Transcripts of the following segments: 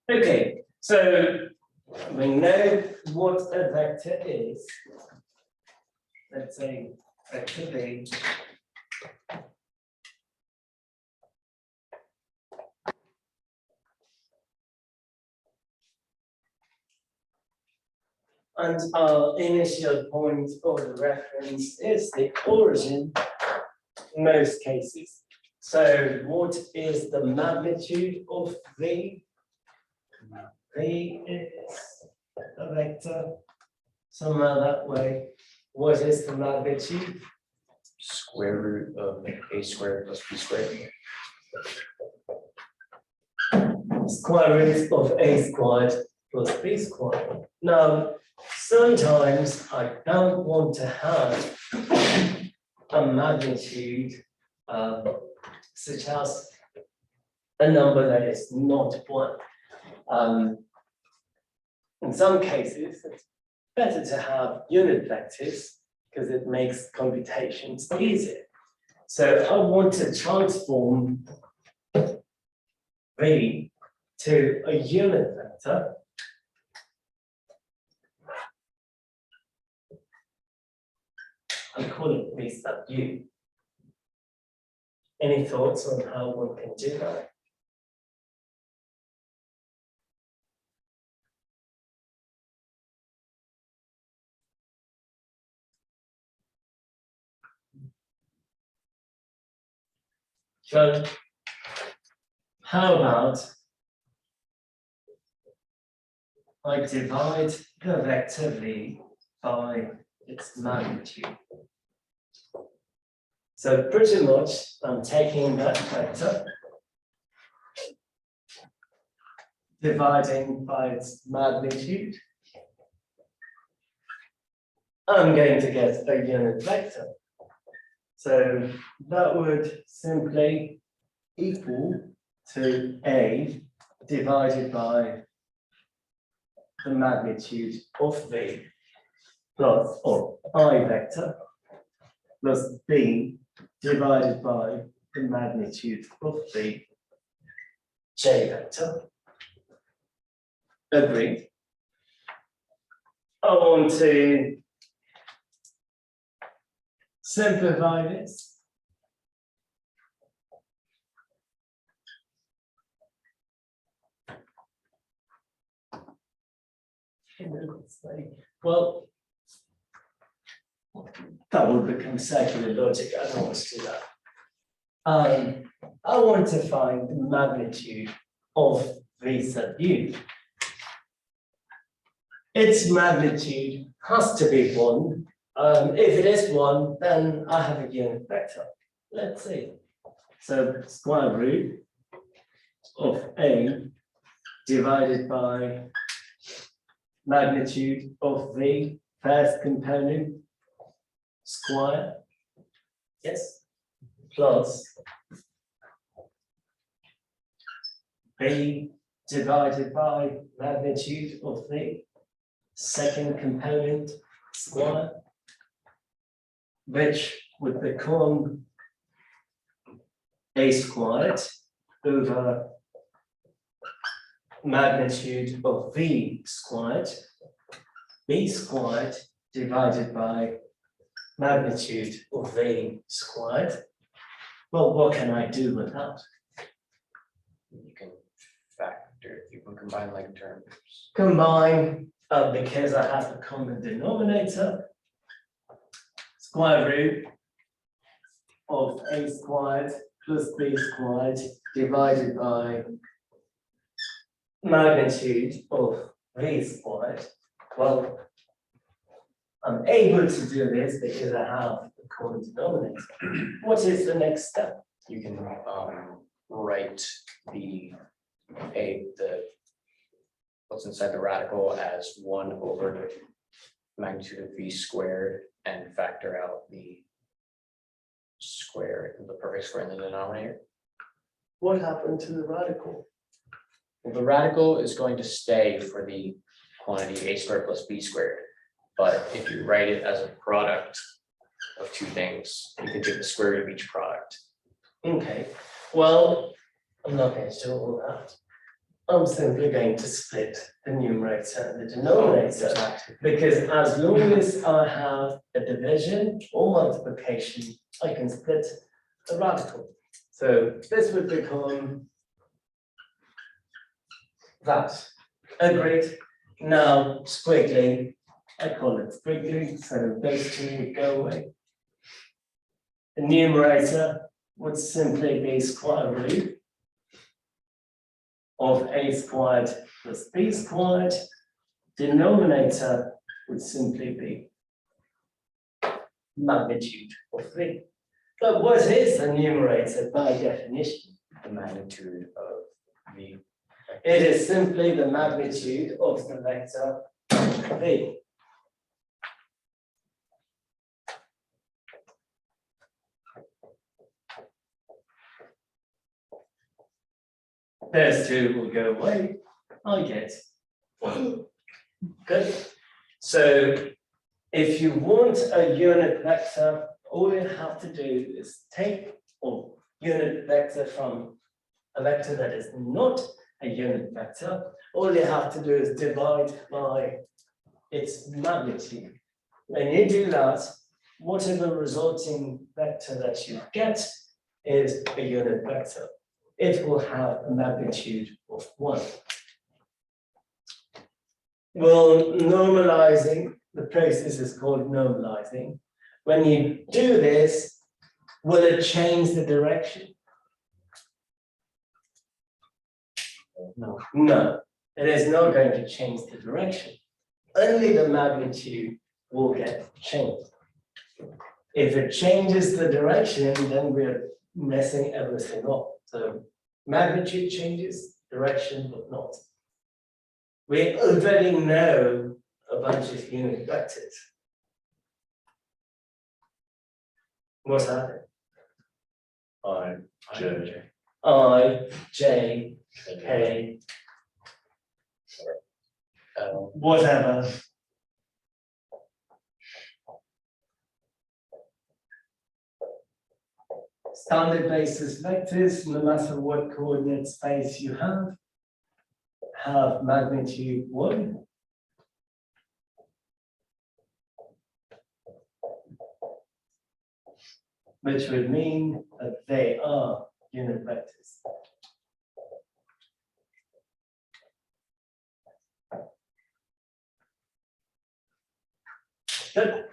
Okay, so we know what a vector is. Let's say vector V. And our initial point or the reference is the origin in most cases. So what is the magnitude of V? V is a vector somehow that way. What is the magnitude? Square root of a squared plus b squared. Square root of a squared plus b squared. Now, sometimes I don't want to have a magnitude such as a number that is not one. In some cases, it's better to have unit vectors because it makes computations easier. So I want to transform V to a unit vector. I call it V sub U. Any thoughts on how one can do that? So how about I divide the vector V by its magnitude? So pretty much I'm taking that vector, dividing by its magnitude. I'm going to get a unit vector. So that would simply equal to A divided by the magnitude of V plus, or I vector, plus B divided by the magnitude of the J vector. Agreed. I want to simplify this. Well, that would become circular logic. I don't want to do that. I want to find the magnitude of V sub U. Its magnitude has to be 1. If it is 1, then I have a unit vector. Let's see. So square root of A divided by magnitude of V, first component, square, yes, plus B divided by magnitude of V, second component, square, which would become A squared over magnitude of V squared, B squared divided by magnitude of V squared. Well, what can I do with that? You can factor, you can combine like terms. Combine, because I have a common denominator, square root of A squared plus B squared divided by magnitude of V squared. Well, I'm able to do this because I have a common denominator. What is the next step? You can write the what's inside the radical as 1 over the magnitude of V squared and factor out the square, the perfect square in the denominator. What happened to the radical? Well, the radical is going to stay for the quantity a squared plus b squared. But if you write it as a product of two things, you can take the square root of each product. Okay, well, I'm not going to do all that. I'm simply going to split the numerator and the denominator. Exactly. Because as long as I have a division or multiplication, I can split the radical. So this would become that. Agreed. Now squiggly, I call it squiggly, so those two would go away. The numerator would simply be square root of a squared plus b squared. Denominator would simply be magnitude of v. But what is the numerator by definition? The magnitude of the. It is simply the magnitude of the vector v. Those two will go away. I get one. Good. So if you want a unit vector, all you have to do is take a unit vector from a vector that is not a unit vector. All you have to do is divide by its magnitude. When you do that, whatever resulting vector that you get is a unit vector. It will have a magnitude of 1. Well, normalizing, the process is called normalizing. When you do this, will it change the direction? No. No, it is not going to change the direction. Only the magnitude will get changed. If it changes the direction, then we're messing everything up. So magnitude changes, direction but not. We already know a bunch of unit vectors. What's happening? J. I, J, K, whatever. Standard basis vectors, no matter what coordinate space you have magnitude 1. Which would mean that they are unit vectors. Good.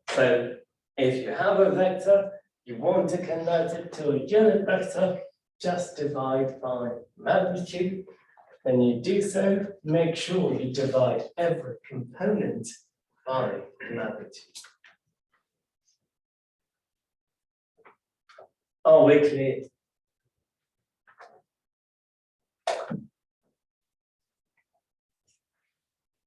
So if you have a vector, you want to convert it to a unit vector, just divide by magnitude. When you do so, make sure you divide every component by magnitude. Are we clear?